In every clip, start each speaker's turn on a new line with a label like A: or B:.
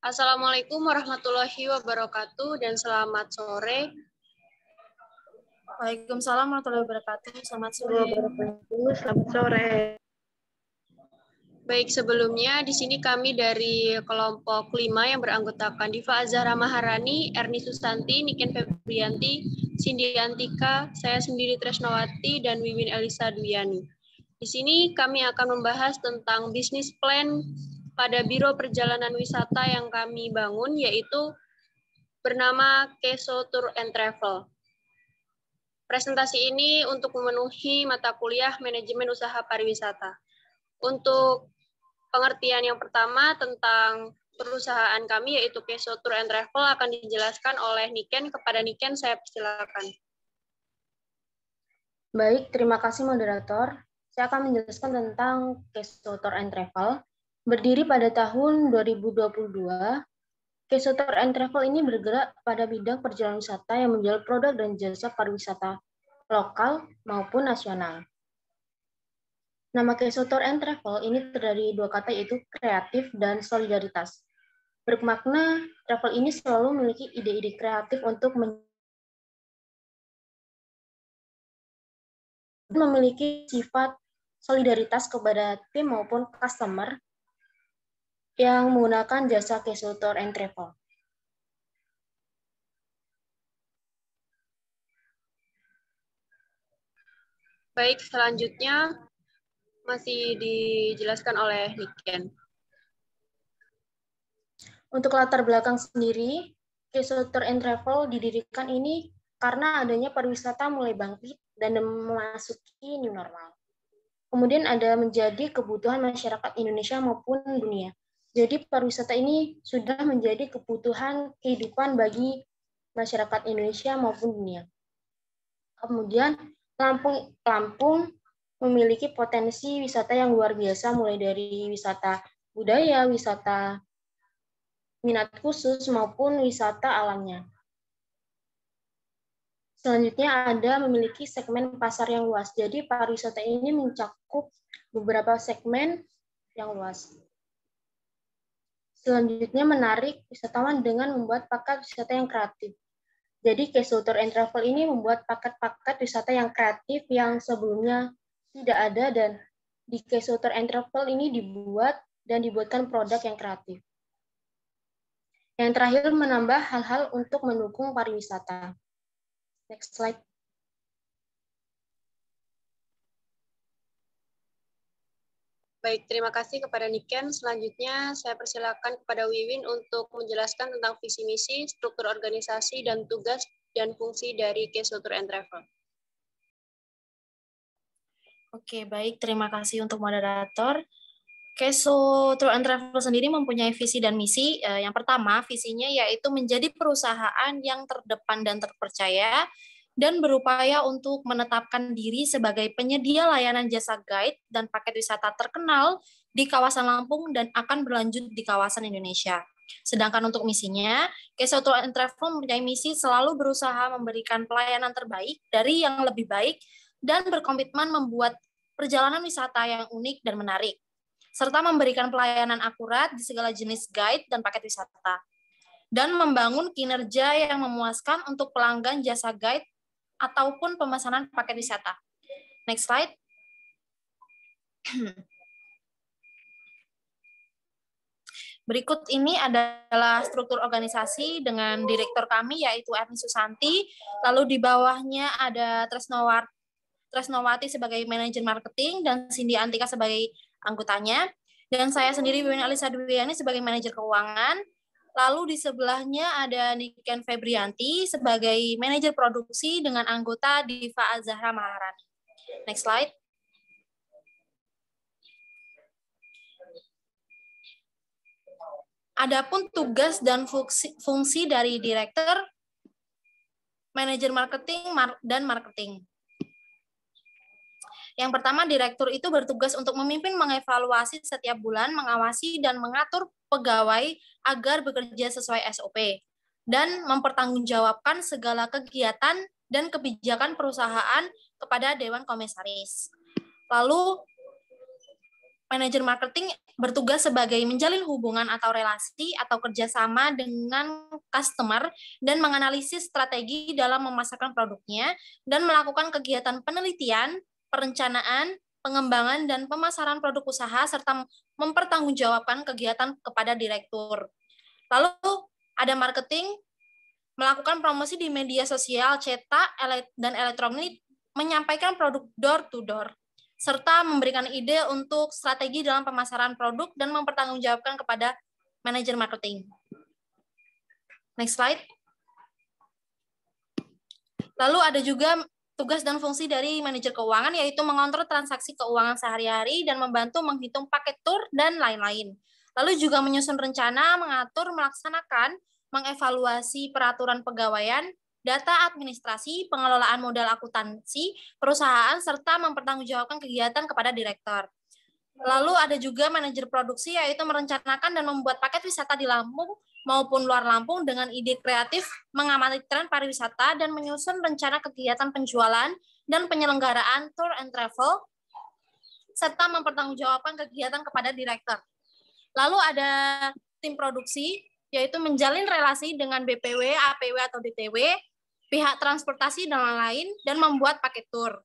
A: Assalamualaikum warahmatullahi wabarakatuh dan selamat sore.
B: Waalaikumsalam warahmatullahi wabarakatuh. Selamat sore.
C: Selamat sore.
A: Baik, sebelumnya di sini kami dari kelompok 5 yang beranggotakan Diva Azhara Maharani, Erni Susanti, Niken Febrianti, Cindy Antika, saya sendiri Tresnawati, dan Wiwin Elisa Dwiani. Di sini kami akan membahas tentang bisnis plan pada Biro Perjalanan Wisata yang kami bangun, yaitu bernama Keso Tour and Travel. Presentasi ini untuk memenuhi mata kuliah Manajemen Usaha Pariwisata. Untuk pengertian yang pertama tentang perusahaan kami, yaitu Keso Tour and Travel, akan dijelaskan oleh Niken. Kepada Niken, saya persilakan.
D: Baik, terima kasih moderator. Saya akan menjelaskan tentang Keso Tour and Travel. Berdiri pada tahun 2022, Keso Tour and Travel ini bergerak pada bidang perjalanan wisata yang menjual produk dan jasa pariwisata lokal maupun nasional. Nama Keso Tour and Travel ini terdiri dua kata, yaitu kreatif dan solidaritas. Bermakna travel ini selalu memiliki ide-ide kreatif untuk memiliki sifat solidaritas kepada tim maupun customer yang menggunakan jasa Keso Tour and Travel.
A: Baik, selanjutnya masih dijelaskan oleh Niken.
D: Untuk latar belakang sendiri, Keso Tour and Travel didirikan ini karena adanya pariwisata mulai bangkit dan memasuki new normal. Kemudian ada menjadi kebutuhan masyarakat Indonesia maupun dunia. Jadi pariwisata ini sudah menjadi kebutuhan kehidupan bagi masyarakat Indonesia maupun dunia. Kemudian Lampung memiliki potensi wisata yang luar biasa, mulai dari wisata budaya, wisata minat khusus, maupun wisata alamnya. Selanjutnya ada memiliki segmen pasar yang luas. Jadi pariwisata ini mencakup beberapa segmen yang luas. Selanjutnya menarik wisatawan dengan membuat paket wisata yang kreatif. Jadi Keso Tour and Travel ini membuat paket-paket wisata yang kreatif yang sebelumnya tidak ada, dan di Keso Tour and Travel ini dibuatkan produk yang kreatif. Yang terakhir, menambah hal-hal untuk mendukung pariwisata. Next slide.
A: Baik, terima kasih kepada Niken. Selanjutnya saya persilakan kepada Wiwin untuk menjelaskan tentang visi misi, struktur organisasi, dan tugas dan fungsi dari Keso Tour and Travel.
B: Oke, baik. Terima kasih untuk moderator. Keso Tour and Travel sendiri mempunyai visi dan misi. Yang pertama, visinya yaitu menjadi perusahaan yang terdepan dan terpercaya, dan berupaya untuk menetapkan diri sebagai penyedia layanan jasa guide dan paket wisata terkenal di kawasan Lampung dan akan berlanjut di kawasan Indonesia. Sedangkan untuk misinya, Keso Tour and Travel mempunyai misi selalu berusaha memberikan pelayanan terbaik dari yang lebih baik dan berkomitmen membuat perjalanan wisata yang unik dan menarik, serta memberikan pelayanan akurat di segala jenis guide dan paket wisata, dan membangun kinerja yang memuaskan untuk pelanggan jasa guide ataupun pemesanan paket wisata. Next slide. Berikut ini adalah struktur organisasi dengan direktur kami, yaitu Erni Susanti, lalu di bawahnya ada Tresnawati sebagai manajer marketing, dan Cindy Antika sebagai anggotanya, dan saya sendiri Wiwin Elisa Dwiani sebagai manajer keuangan. Lalu di sebelahnya ada Niken Febrianti sebagai manajer produksi dengan anggota Diva Azhara Maharani. Next slide. Adapun tugas dan fungsi dari direktur, manajer marketing, dan marketing. Yang pertama, direktur itu bertugas untuk memimpin, mengevaluasi setiap bulan, mengawasi dan mengatur pegawai agar bekerja sesuai SOP, dan mempertanggungjawabkan segala kegiatan dan kebijakan perusahaan kepada Dewan Komisaris. Lalu, manajer marketing bertugas sebagai menjalin hubungan atau relasi atau kerjasama dengan customer dan menganalisis strategi dalam memasarkan produknya dan melakukan kegiatan penelitian, perencanaan, pengembangan, dan pemasaran produk usaha serta mempertanggungjawabkan kegiatan kepada direktur. Lalu ada marketing, melakukan promosi di media sosial, cetak, dan elektronik, menyampaikan produk door to door, serta memberikan ide untuk strategi dalam pemasaran produk dan mempertanggungjawabkan kepada manajer marketing. Next slide. Lalu ada juga tugas dan fungsi dari manajer keuangan, yaitu mengontrol transaksi keuangan sehari-hari dan membantu menghitung paket tur dan lain-lain. Lalu juga menyusun rencana, mengatur, melaksanakan, mengevaluasi peraturan pegawaian, data administrasi, pengelolaan modal akuntansi, perusahaan, serta mempertanggungjawabkan kegiatan kepada direktur. Lalu ada juga manajer produksi, yaitu merencanakan dan membuat paket wisata di Lampung maupun luar Lampung dengan ide kreatif, mengamati tren pariwisata, dan menyusun rencana kegiatan penjualan dan penyelenggaraan tour and travel, serta mempertanggungjawabkan kegiatan kepada direktur. Lalu ada tim produksi, yaitu menjalin relasi dengan BPW, APW atau DTW, pihak transportasi dan lain-lain, dan membuat paket tour.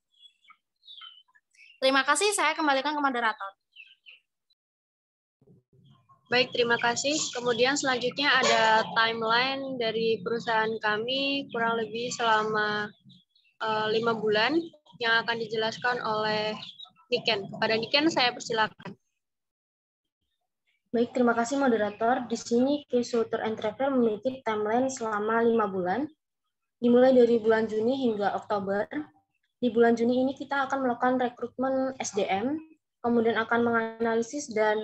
B: Terima kasih, saya kembalikan ke moderator.
A: Baik, terima kasih. Kemudian selanjutnya ada timeline dari perusahaan kami kurang lebih selama 5 bulan yang akan dijelaskan oleh Niken. Kepada Niken saya persilakan.
D: Baik, terima kasih moderator. Di sini Keso Tour and Travel memiliki timeline selama 5 bulan, dimulai dari bulan Juni hingga Oktober. Di bulan Juni ini kita akan melakukan rekrutmen SDM, kemudian akan menganalisis dan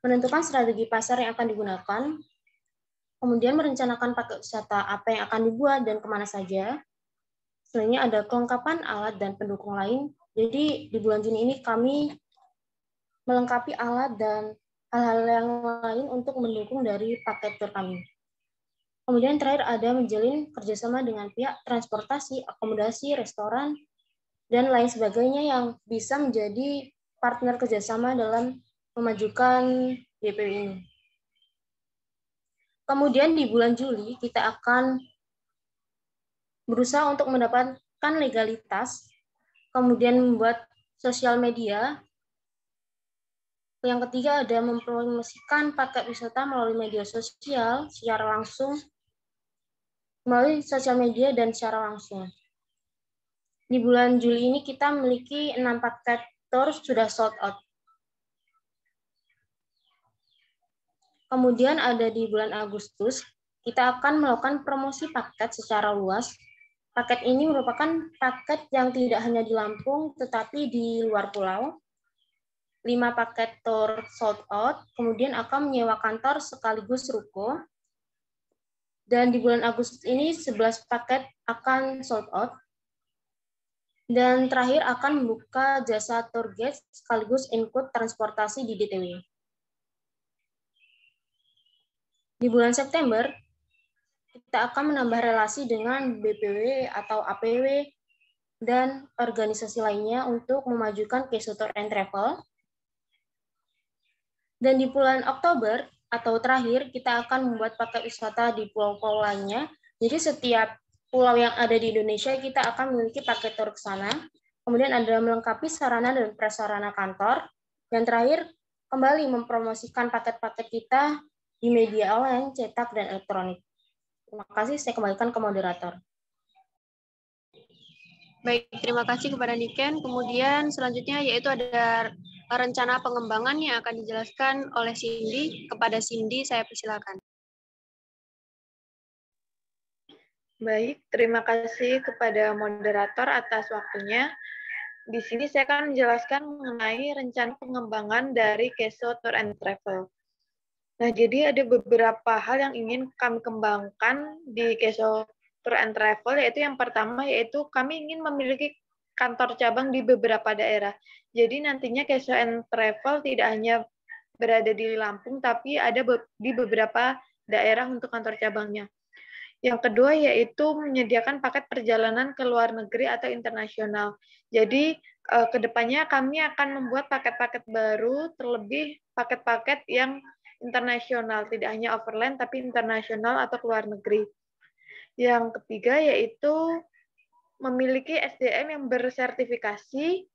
D: menentukan strategi pasar yang akan digunakan, kemudian merencanakan paket wisata apa yang akan dibuat dan kemana saja. Selanjutnya ada kelengkapan alat dan pendukung lain. Jadi di bulan Juni ini kami melengkapi alat dan hal-hal yang lain untuk mendukung dari paket tour kami. Kemudian terakhir ada menjalin kerjasama dengan pihak transportasi, akomodasi, restoran, dan lain sebagainya yang bisa menjadi partner kerjasama dalam memajukan BPW ini. Kemudian di bulan Juli kita akan berusaha untuk mendapatkan legalitas, kemudian membuat sosial media. Yang ketiga ada mempromosikan paket wisata melalui media sosial secara langsung, melalui sosial media dan secara langsung. Di bulan Juli ini kita memiliki 6 paket tour sudah sold out. Kemudian ada di bulan Agustus, kita akan melakukan promosi paket secara luas. Paket ini merupakan paket yang tidak hanya di Lampung, tetapi di luar pulau. 5 paket tour sold out, kemudian akan menyewa kantor sekaligus ruko. Dan di bulan Agustus ini 11 paket akan sold out. Dan terakhir akan membuka jasa tour guide sekaligus include transportasi di DTW. Di bulan September, kita akan menambah relasi dengan BPW atau APW dan organisasi lainnya untuk memajukan Keso Tour and Travel. Dan di bulan Oktober atau terakhir, kita akan membuat paket wisata di pulau-pulau lainnya. Jadi setiap pulau yang ada di Indonesia, kita akan memiliki paket tour ke sana. Kemudian ada melengkapi sarana dan prasarana kantor. Dan terakhir, kembali mempromosikan paket-paket kita di media online, cetak, dan elektronik. Terima kasih, saya kembalikan ke moderator.
A: Baik, terima kasih kepada Niken. Kemudian selanjutnya yaitu ada rencana pengembangan yang akan dijelaskan oleh Cindy. Kepada Cindy, saya persilakan.
C: Baik, terima kasih kepada moderator atas waktunya. Di sini saya akan menjelaskan mengenai rencana pengembangan dari Keso Tour and Travel. Nah, jadi ada beberapa hal yang ingin kami kembangkan di Keso Tour and Travel, yaitu yang pertama, yaitu kami ingin memiliki kantor cabang di beberapa daerah. Jadi nantinya Keso and Travel tidak hanya berada di Lampung, tapi ada di beberapa daerah untuk kantor cabangnya. Yang kedua yaitu menyediakan paket perjalanan ke luar negeri atau internasional. Jadi kedepannya kami akan membuat paket-paket baru, terlebih paket-paket yang internasional, tidak hanya overland, tapi internasional atau ke luar negeri. Yang ketiga yaitu memiliki SDM yang bersertifikasi,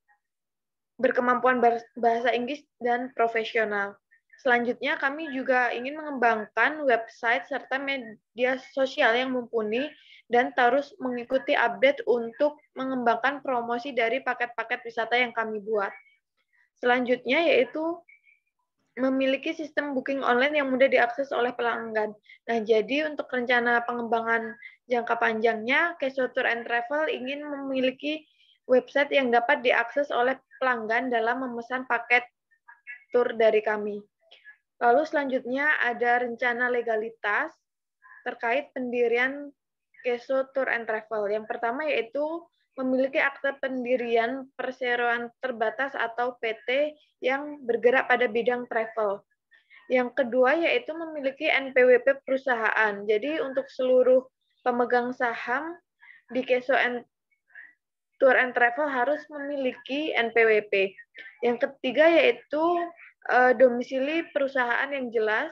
C: berkemampuan bahasa Inggris, dan profesional. Selanjutnya, kami juga ingin mengembangkan website serta media sosial yang mumpuni dan terus mengikuti update untuk mengembangkan promosi dari paket-paket wisata yang kami buat. Selanjutnya yaitu memiliki sistem booking online yang mudah diakses oleh pelanggan. Nah, jadi untuk rencana pengembangan jangka panjangnya, Keso Tour and Travel ingin memiliki website yang dapat diakses oleh pelanggan dalam memesan paket tur dari kami. Lalu selanjutnya ada rencana legalitas terkait pendirian Keso Tour and Travel. Yang pertama yaitu memiliki akte pendirian perseroan terbatas atau PT yang bergerak pada bidang travel. Yang kedua yaitu memiliki NPWP perusahaan. Jadi untuk seluruh pemegang saham di Keso Tour and Travel harus memiliki NPWP. Yang ketiga yaitu domisili perusahaan yang jelas.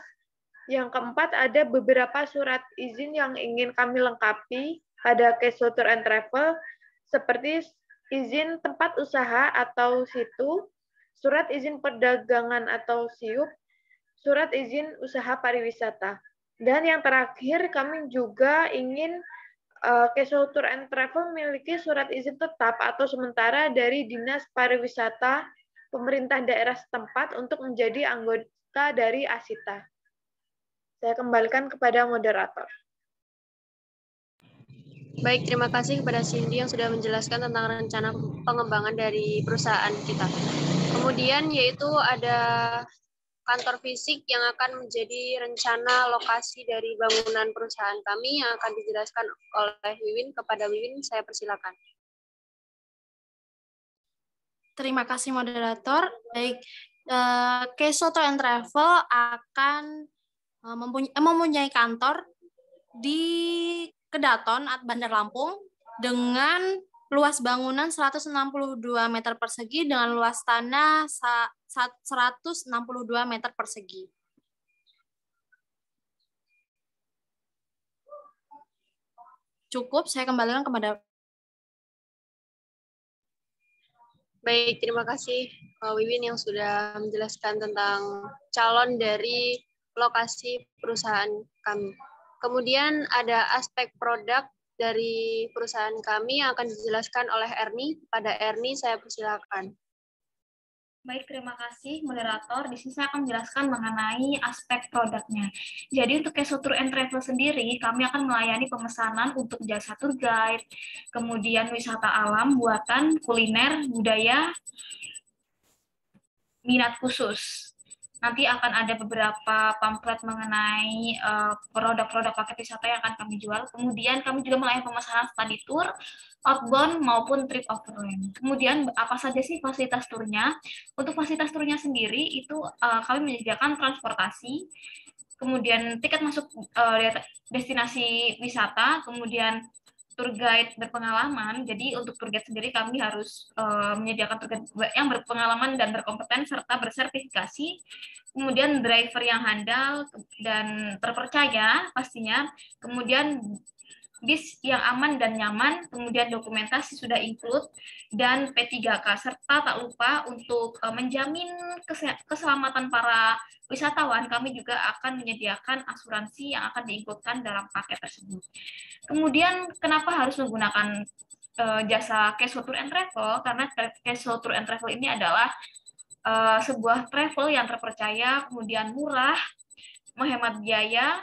C: Yang keempat ada beberapa surat izin yang ingin kami lengkapi pada Keso Tour and Travel, seperti izin tempat usaha atau situ, surat izin perdagangan atau SIUP, surat izin usaha pariwisata. Dan yang terakhir kami juga ingin Keso Tour and Travel memiliki surat izin tetap atau sementara dari Dinas Pariwisata pemerintah daerah setempat untuk menjadi anggota dari ASITA. Saya kembalikan kepada moderator.
A: Baik, terima kasih kepada Cindy yang sudah menjelaskan tentang rencana pengembangan dari perusahaan kita. Kemudian yaitu ada kantor fisik yang akan menjadi rencana lokasi dari bangunan perusahaan kami yang akan dijelaskan oleh Wiwin. Kepada Wiwin, saya persilakan.
B: Terima kasih moderator. Baik, Keso Tour and Travel akan mempunyai kantor di Kedaton, Bandar Lampung, dengan luas bangunan 162 meter persegi dengan luas tanah 162 meter persegi. Cukup, saya kembalikan kepada.
A: Baik, terima kasih Wiwin yang sudah menjelaskan tentang calon dari lokasi perusahaan kami. Kemudian ada aspek produk dari perusahaan kami yang akan dijelaskan oleh Erni. Pada Erni, saya persilakan.
E: Baik, terima kasih moderator. Di sini saya akan menjelaskan mengenai aspek produknya. Jadi untuk Keso Tour and Travel sendiri, kami akan melayani pemesanan untuk jasa tour guide, kemudian wisata alam, buatan, kuliner, budaya, minat khusus. Nanti akan ada beberapa pamflet mengenai produk-produk paket wisata yang akan kami jual. Kemudian kami juga melayani pemesanan study tour, outbound maupun trip overland. Kemudian apa saja sih fasilitas turnya? Untuk fasilitas turnya sendiri itu kami menyediakan transportasi, kemudian tiket masuk destinasi wisata, kemudian tour guide berpengalaman. Jadi untuk tour guide sendiri kami harus menyediakan tour guide yang berpengalaman dan berkompeten serta bersertifikasi. Kemudian driver yang handal dan terpercaya pastinya. Kemudian bis yang aman dan nyaman, kemudian dokumentasi sudah include, dan P3K, serta tak lupa untuk menjamin keselamatan para wisatawan, kami juga akan menyediakan asuransi yang akan diikutkan dalam paket tersebut. Kemudian kenapa harus menggunakan jasa Keso Tour and Travel? Karena Keso Tour and Travel ini adalah sebuah travel yang terpercaya, kemudian murah, menghemat biaya,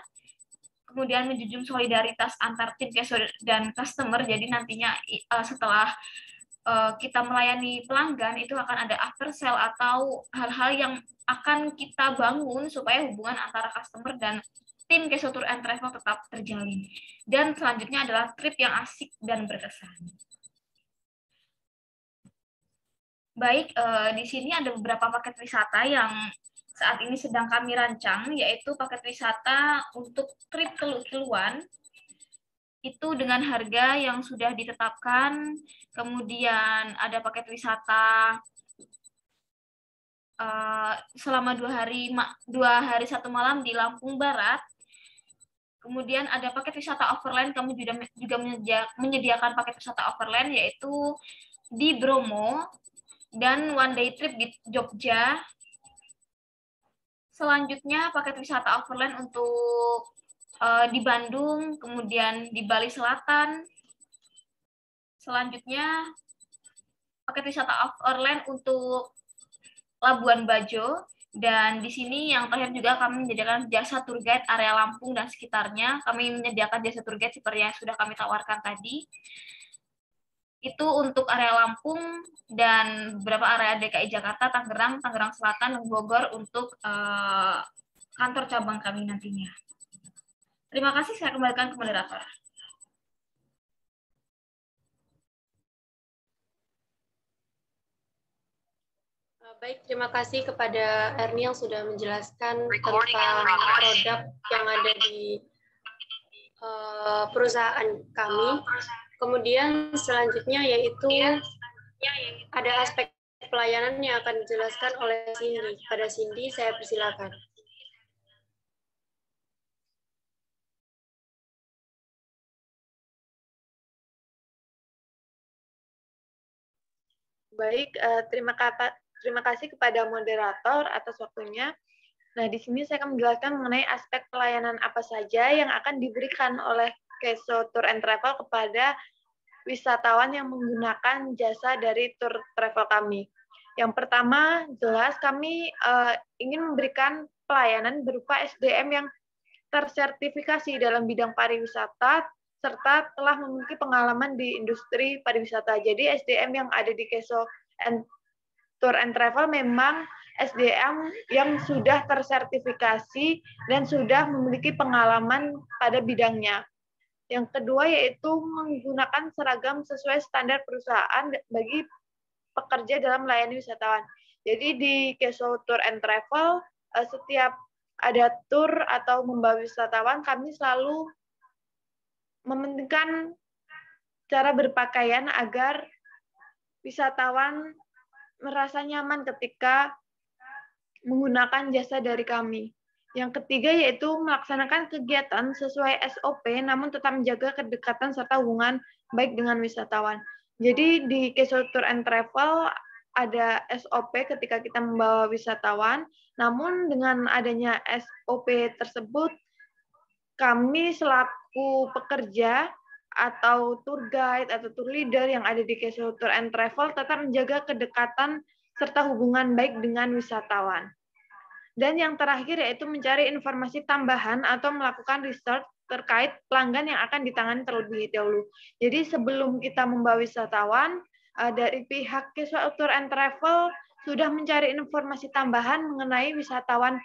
E: kemudian menjunjung solidaritas antar tim Keso dan customer. Jadi nantinya setelah kita melayani pelanggan itu akan ada after sale atau hal-hal yang akan kita bangun supaya hubungan antara customer dan tim Keso Tour and Travel tetap terjalin. Dan selanjutnya adalah trip yang asik dan berkesan. Baik, di sini ada beberapa paket wisata yang saat ini sedang kami rancang, yaitu paket wisata untuk trip ke Luan, itu dengan harga yang sudah ditetapkan. Kemudian ada paket wisata selama 2 hari 1 malam di Lampung Barat. Kemudian ada paket wisata overland, kami juga menyediakan paket wisata overland yaitu di Bromo dan one day trip di Jogja. Selanjutnya paket wisata overland untuk di Bandung, kemudian di Bali Selatan. Selanjutnya paket wisata overland untuk Labuan Bajo. Dan di sini yang terakhir juga kami menyediakan jasa tour guide area Lampung dan sekitarnya. Kami menyediakan jasa tour guide seperti yang sudah kami tawarkan tadi. Itu untuk area Lampung dan beberapa area DKI Jakarta, Tangerang Selatan, dan Bogor untuk kantor cabang kami nantinya. Terima kasih, saya kembalikan ke moderator.
A: Baik, terima kasih kepada Erni yang sudah menjelaskan tentang produk yang ada di perusahaan kami. Kemudian selanjutnya yaitu ada aspek pelayanan yang akan dijelaskan oleh Cindy. Pada Cindy, saya persilakan.
C: Baik, terima kasih kepada moderator atas waktunya. Nah, di sini saya akan menjelaskan mengenai aspek pelayanan apa saja yang akan diberikan oleh Keso Tour and Travel kepada wisatawan yang menggunakan jasa dari tour travel kami. Yang pertama, jelas kami ingin memberikan pelayanan berupa SDM yang tersertifikasi dalam bidang pariwisata, serta telah memiliki pengalaman di industri pariwisata. Jadi SDM yang ada di Keso Tour and Travel memang SDM yang sudah tersertifikasi dan sudah memiliki pengalaman pada bidangnya. Yang kedua yaitu menggunakan seragam sesuai standar perusahaan bagi pekerja dalam melayani wisatawan. Jadi di Keso Tour and Travel, setiap ada tour atau membawa wisatawan, kami selalu mementingkan cara berpakaian agar wisatawan merasa nyaman ketika menggunakan jasa dari kami. Yang ketiga yaitu melaksanakan kegiatan sesuai SOP namun tetap menjaga kedekatan serta hubungan baik dengan wisatawan. Jadi di Keso Tour and Travel ada SOP ketika kita membawa wisatawan, namun dengan adanya SOP tersebut kami selaku pekerja atau tour guide atau tour leader yang ada di Keso Tour and Travel tetap menjaga kedekatan serta hubungan baik dengan wisatawan. Dan yang terakhir yaitu mencari informasi tambahan atau melakukan research terkait pelanggan yang akan ditangani terlebih dahulu. Jadi sebelum kita membawa wisatawan, dari pihak Keso Tour and Travel sudah mencari informasi tambahan mengenai wisatawan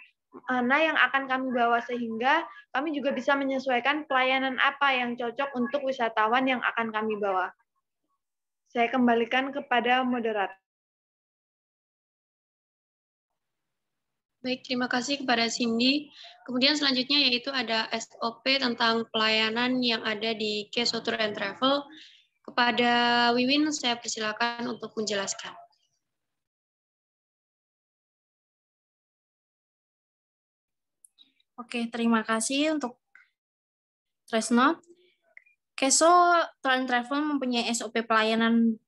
C: mana yang akan kami bawa sehingga kami juga bisa menyesuaikan pelayanan apa yang cocok untuk wisatawan yang akan kami bawa. Saya kembalikan kepada moderator.
A: Baik, terima kasih kepada Cindy. Kemudian selanjutnya yaitu ada SOP tentang pelayanan yang ada di Keso Tour and Travel. Kepada Wiwin, saya persilakan untuk menjelaskan.
B: Oke, terima kasih untuk Tresno. Keso Tour and Travel mempunyai SOP pelayanan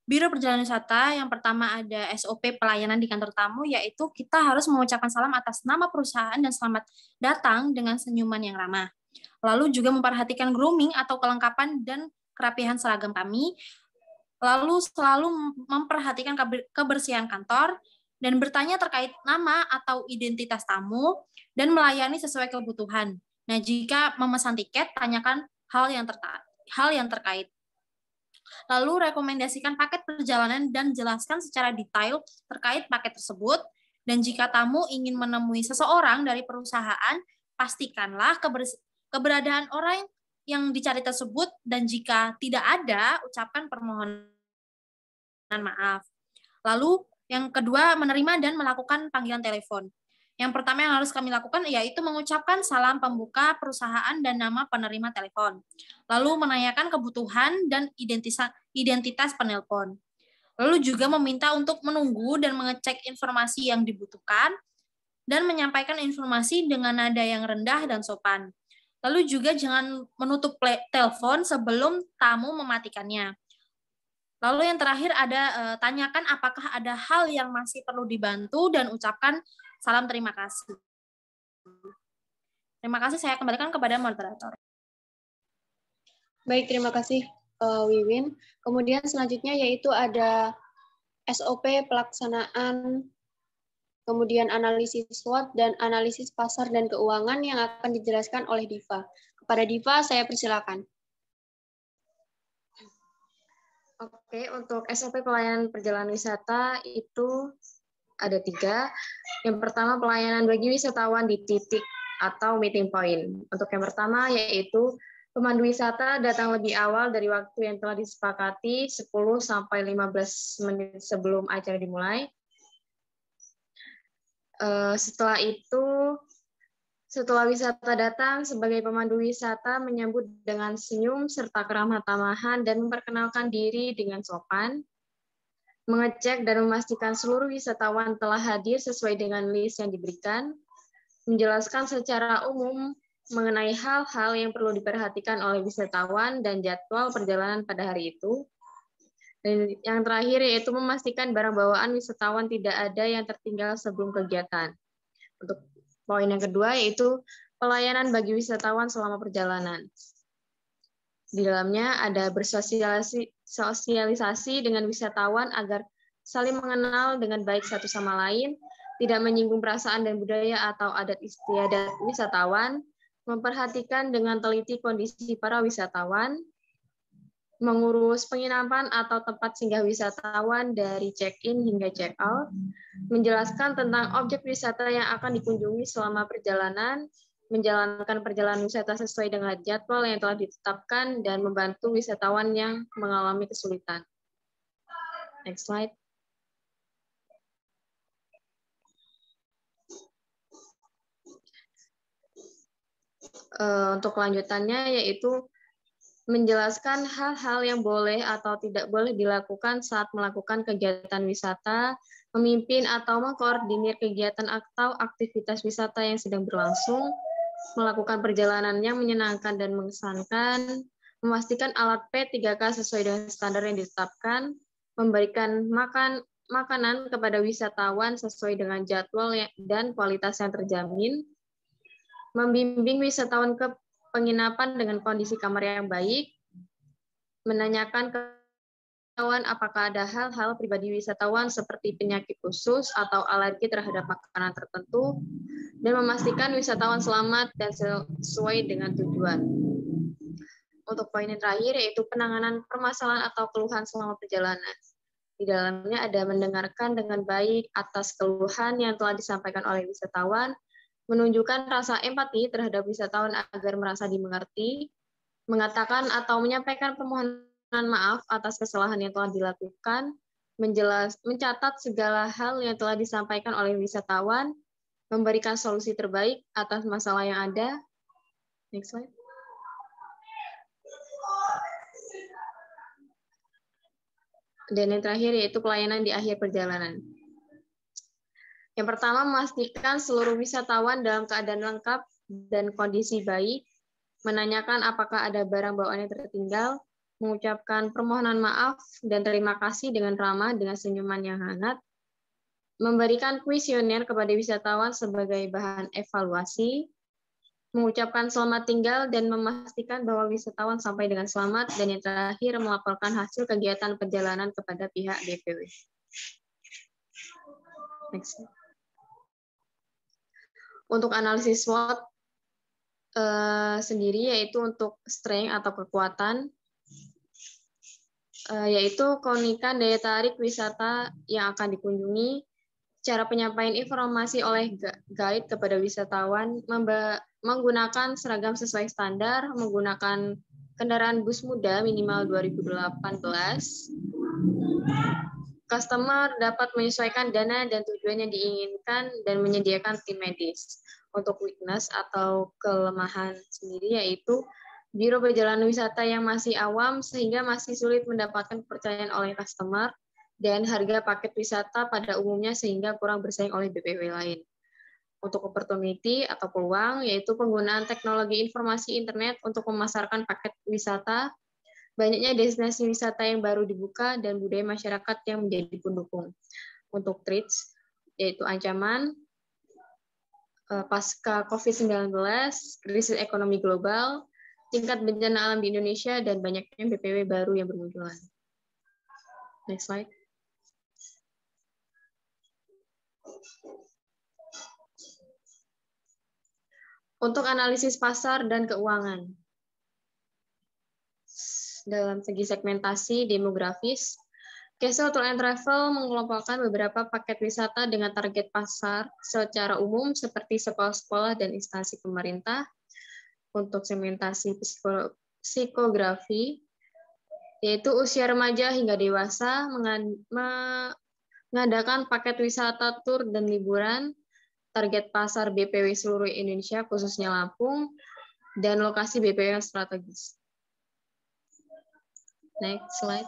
B: Biro Perjalanan Wisata. Yang pertama ada SOP pelayanan di kantor tamu, yaitu kita harus mengucapkan salam atas nama perusahaan dan selamat datang dengan senyuman yang ramah. Lalu juga memperhatikan grooming atau kelengkapan dan kerapihan seragam kami. Lalu selalu memperhatikan kebersihan kantor dan bertanya terkait nama atau identitas tamu dan melayani sesuai kebutuhan. Nah, jika memesan tiket, tanyakan hal yang terkait. Lalu rekomendasikan paket perjalanan dan jelaskan secara detail terkait paket tersebut. Dan jika tamu ingin menemui seseorang dari perusahaan, pastikanlah keberadaan orang yang dicari tersebut, dan jika tidak ada, ucapkan permohonan maaf. Lalu yang kedua, menerima dan melakukan panggilan telepon. Yang pertama yang harus kami lakukan yaitu mengucapkan salam pembuka perusahaan dan nama penerima telepon. Lalu menanyakan kebutuhan dan identitas penelpon. Lalu juga meminta untuk menunggu dan mengecek informasi yang dibutuhkan dan menyampaikan informasi dengan nada yang rendah dan sopan. Lalu juga jangan menutup telepon sebelum tamu mematikannya. Lalu yang terakhir ada tanyakan apakah ada hal yang masih perlu dibantu dan ucapkan salam terima kasih. Terima kasih, saya kembalikan kepada moderator.
A: Baik, terima kasih Wiwin. Kemudian selanjutnya yaitu ada SOP pelaksanaan, kemudian analisis SWOT dan analisis pasar dan keuangan yang akan dijelaskan oleh Diva. Kepada Diva, saya persilakan.
D: Oke, untuk SOP pelayanan perjalanan wisata itu ada 3. Yang pertama, pelayanan bagi wisatawan di titik atau meeting point. Untuk yang pertama yaitu pemandu wisata datang lebih awal dari waktu yang telah disepakati 10 sampai 15 menit sebelum acara dimulai. Setelah wisata datang, sebagai pemandu wisata menyambut dengan senyum serta keramah tamahan dan memperkenalkan diri dengan sopan, mengecek dan memastikan seluruh wisatawan telah hadir sesuai dengan list yang diberikan, menjelaskan secara umum mengenai hal-hal yang perlu diperhatikan oleh wisatawan dan jadwal perjalanan pada hari itu. Dan yang terakhir yaitu memastikan barang bawaan wisatawan tidak ada yang tertinggal sebelum kegiatan. Untuk poin yang kedua yaitu pelayanan bagi wisatawan selama perjalanan. Di dalamnya ada bersosialisasi dengan wisatawan agar saling mengenal dengan baik satu sama lain, tidak menyinggung perasaan dan budaya atau adat istiadat wisatawan, memperhatikan dengan teliti kondisi para wisatawan, mengurus penginapan atau tempat singgah wisatawan dari check-in hingga check-out, menjelaskan tentang objek wisata yang akan dikunjungi selama perjalanan, menjalankan perjalanan wisata sesuai dengan jadwal yang telah ditetapkan, dan membantu wisatawan yang mengalami kesulitan. Next slide. Untuk kelanjutannya yaitu menjelaskan hal-hal yang boleh atau tidak boleh dilakukan saat melakukan kegiatan wisata, memimpin atau mengkoordinir kegiatan atau aktivitas wisata yang sedang berlangsung, melakukan perjalanan yang menyenangkan dan mengesankan, memastikan alat P3K sesuai dengan standar yang ditetapkan, memberikan makanan kepada wisatawan sesuai dengan jadwal dan kualitas yang terjamin, membimbing wisatawan ke penginapan dengan kondisi kamar yang baik, menanyakan ke wisatawan apakah ada hal-hal pribadi wisatawan seperti penyakit khusus atau alergi terhadap makanan tertentu, dan memastikan wisatawan selamat dan sesuai dengan tujuan. Untuk poin yang terakhir yaitu penanganan permasalahan atau keluhan selama perjalanan. Di dalamnya ada mendengarkan dengan baik atas keluhan yang telah disampaikan oleh wisatawan, menunjukkan rasa empati terhadap wisatawan agar merasa dimengerti, mengatakan atau menyampaikan permohonan maaf atas kesalahan yang telah dilakukan, mencatat segala hal yang telah disampaikan oleh wisatawan, memberikan solusi terbaik atas masalah yang ada. Next slide. Dan yang terakhir yaitu pelayanan di akhir perjalanan. Yang pertama, memastikan seluruh wisatawan dalam keadaan lengkap dan kondisi baik, menanyakan apakah ada barang bawaan yang tertinggal, mengucapkan permohonan maaf dan terima kasih dengan ramah dengan senyuman yang hangat, memberikan kuesioner kepada wisatawan sebagai bahan evaluasi, mengucapkan selamat tinggal dan memastikan bahwa wisatawan sampai dengan selamat, dan yang terakhir melaporkan hasil kegiatan perjalanan kepada pihak DPW. Next. Untuk analisis SWOT sendiri yaitu untuk strength atau kekuatan, yaitu keunikan daya tarik wisata yang akan dikunjungi, cara penyampaian informasi oleh guide kepada wisatawan, menggunakan seragam sesuai standar, menggunakan kendaraan bus muda minimal 2018, customer dapat menyesuaikan dana dan tujuan yang diinginkan dan menyediakan tim medis. Untuk weakness atau kelemahan sendiri yaitu biro perjalanan wisata yang masih awam sehingga masih sulit mendapatkan kepercayaan oleh customer dan harga paket wisata pada umumnya sehingga kurang bersaing oleh BPW lain. Untuk opportunity atau peluang yaitu penggunaan teknologi informasi internet untuk memasarkan paket wisata, banyaknya destinasi wisata yang baru dibuka dan budaya masyarakat yang menjadi pendukung. Untuk threats yaitu ancaman pasca COVID-19, krisis ekonomi global, tingkat bencana alam di Indonesia, dan banyaknya BPW baru yang bermunculan. Next slide. Untuk analisis pasar dan keuangan. Dalam segi segmentasi demografis, Keso Tour and Travel mengelompokkan beberapa paket wisata dengan target pasar secara umum seperti sekolah-sekolah dan instansi pemerintah. Untuk segmentasi psikografi, yaitu usia remaja hingga dewasa, mengadakan paket wisata tur dan liburan, target pasar BPW seluruh Indonesia khususnya Lampung, dan lokasi BPW yang strategis. Next slide.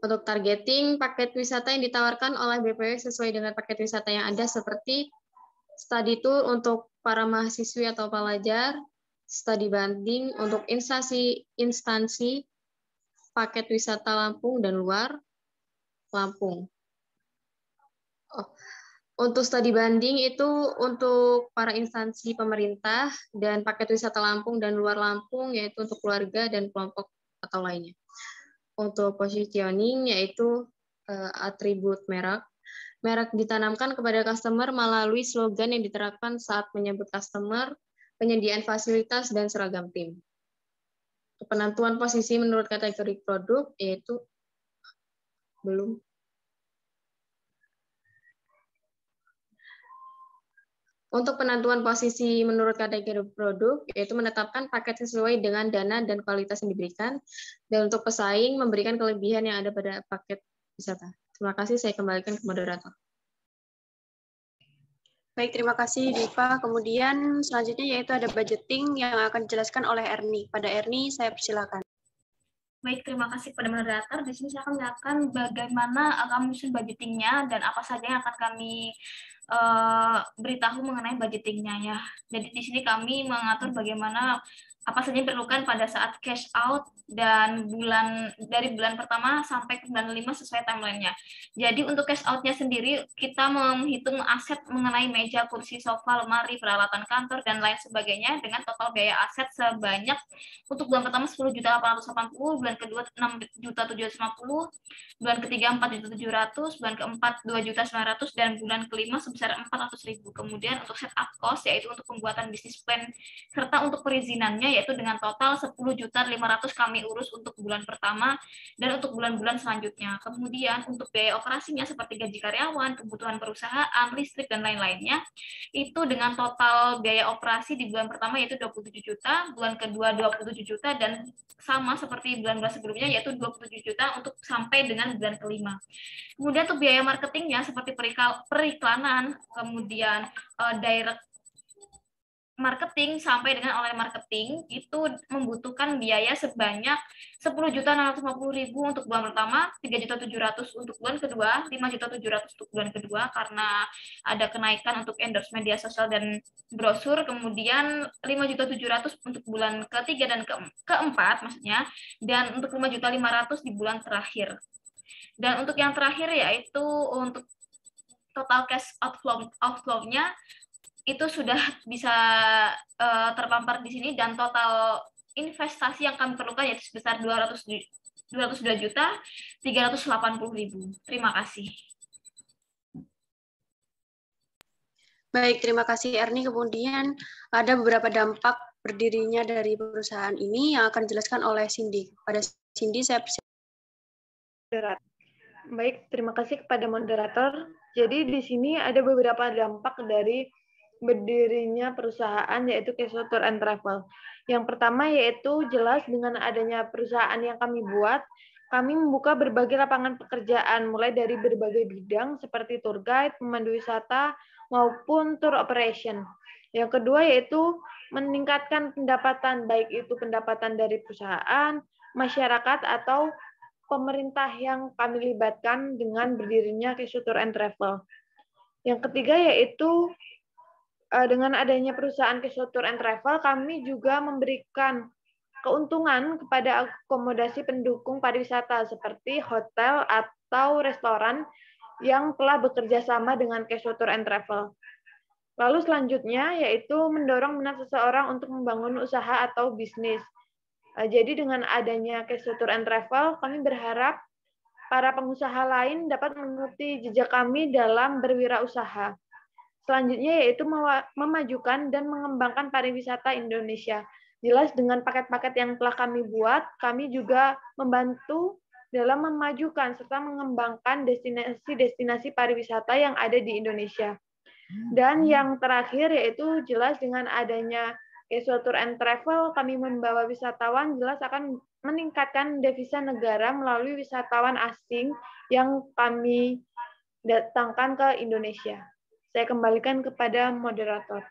D: Untuk targeting, paket wisata yang ditawarkan oleh BPW sesuai dengan paket wisata yang ada seperti study tour untuk para mahasiswi atau pelajar, study banding untuk instansi paket wisata Lampung dan luar Lampung. Untuk studi banding itu untuk para instansi pemerintah dan paket wisata Lampung dan luar Lampung yaitu untuk keluarga dan kelompok atau lainnya. Untuk positioning yaitu atribut merek. Merek ditanamkan kepada customer melalui slogan yang diterapkan saat menyebut customer, penyediaan fasilitas, dan seragam tim. Penentuan posisi menurut kategori produk yaitu belum. Untuk penentuan posisi menurut kategori produk, yaitu menetapkan paket sesuai dengan dana dan kualitas yang diberikan, dan untuk pesaing memberikan kelebihan yang ada pada paket wisata. Terima kasih, saya kembalikan ke moderator.
A: Baik, terima kasih Diva. Kemudian selanjutnya yaitu ada budgeting yang akan dijelaskan oleh Erni. Pada Erni, saya persilakan.
E: Baik, terima kasih kepada moderator. Di sini saya akan menjelaskan bagaimana kami menyusun budgetingnya dan apa saja yang akan kami beritahu mengenai budgetingnya ya. Jadi di sini kami mengatur bagaimana apa saja yang diperlukan pada saat cash out dan dari bulan pertama sampai ke bulan 5 sesuai timeline-nya. Jadi untuk cash out-nya sendiri kita menghitung aset mengenai meja, kursi, sofa, lemari, peralatan kantor dan lain sebagainya dengan total biaya aset sebanyak untuk bulan pertama 10.880, bulan kedua 6.750, bulan ketiga 4.700, bulan keempat 2.900 dan bulan kelima sebesar 400.000. Kemudian untuk setup cost yaitu untuk pembuatan bisnis plan serta untuk perizinannya yaitu dengan total 10.500.000 kami urus untuk bulan pertama dan untuk bulan-bulan selanjutnya. Kemudian untuk biaya operasinya seperti gaji karyawan, kebutuhan perusahaan, listrik dan lain-lainnya itu dengan total biaya operasi di bulan pertama yaitu 27 juta, bulan kedua 27 juta dan sama seperti bulan-bulan sebelumnya yaitu 27 juta untuk sampai dengan bulan kelima. Kemudian untuk biaya marketingnya seperti periklanan, kemudian direct marketing sampai dengan online marketing itu membutuhkan biaya sebanyak 10.650.000 untuk bulan pertama, 3.700.000 untuk bulan kedua, 5.700.000 untuk bulan kedua karena ada kenaikan untuk endorse media sosial dan brosur, kemudian 5.700.000 untuk bulan ketiga dan keempat maksudnya, dan untuk 5.500.000 di bulan terakhir. Dan untuk yang terakhir yaitu untuk total cash outflow-nya itu sudah bisa terpampar di sini dan total investasi yang kami perlukan yaitu sebesar 202.380.000. Terima kasih.
A: Baik, terima kasih Erni. Kemudian ada beberapa dampak berdirinya dari perusahaan ini yang akan dijelaskan oleh Cindy. Pada Cindy saya persilakan.
C: Baik, terima kasih kepada moderator. Jadi di sini ada beberapa dampak dari berdirinya perusahaan yaitu Keso Tour and Travel. Yang pertama yaitu jelas dengan adanya perusahaan yang kami buat, kami membuka berbagai lapangan pekerjaan, mulai dari berbagai bidang seperti tour guide, pemandu wisata, maupun tour operation. Yang kedua yaitu meningkatkan pendapatan, baik itu pendapatan dari perusahaan, masyarakat, atau pemerintah yang kami libatkan dengan berdirinya Keso Tour and Travel. Yang ketiga yaitu dengan adanya perusahaan Keso Tour and Travel, kami juga memberikan keuntungan kepada akomodasi pendukung pariwisata seperti hotel atau restoran yang telah bekerja sama dengan Keso Tour and Travel. Lalu selanjutnya yaitu mendorong minat seseorang untuk membangun usaha atau bisnis. Jadi dengan adanya Keso Tour and Travel, kami berharap para pengusaha lain dapat mengikuti jejak kami dalam berwirausaha. Selanjutnya yaitu memajukan dan mengembangkan pariwisata Indonesia. Jelas dengan paket-paket yang telah kami buat, kami juga membantu dalam memajukan serta mengembangkan destinasi-destinasi pariwisata yang ada di Indonesia. Dan yang terakhir yaitu jelas dengan adanya Keso Tour and Travel, kami membawa wisatawan jelas akan meningkatkan devisa negara melalui wisatawan asing yang kami datangkan ke Indonesia. Saya kembalikan kepada moderator.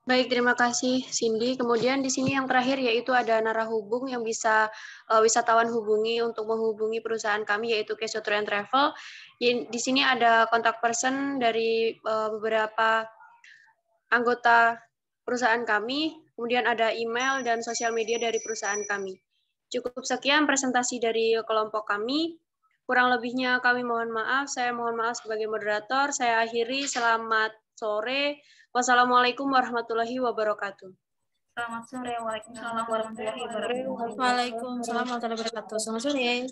A: Baik, terima kasih Cindy. Kemudian di sini yang terakhir yaitu ada narahubung yang bisa wisatawan hubungi untuk menghubungi perusahaan kami yaitu Keso Tour and Travel. Di sini ada kontak person dari beberapa anggota perusahaan kami, kemudian ada email dan sosial media dari perusahaan kami. Cukup sekian presentasi dari kelompok kami. Kurang lebihnya kami mohon maaf. Saya mohon maaf sebagai moderator. Saya akhiri. Selamat sore. Wassalamualaikum warahmatullahi wabarakatuh.
E: Selamat sore. Waalaikumsalam warahmatullahi wabarakatuh.
B: Waalaikumsalam warahmatullahi wabarakatuh. Selamat sore.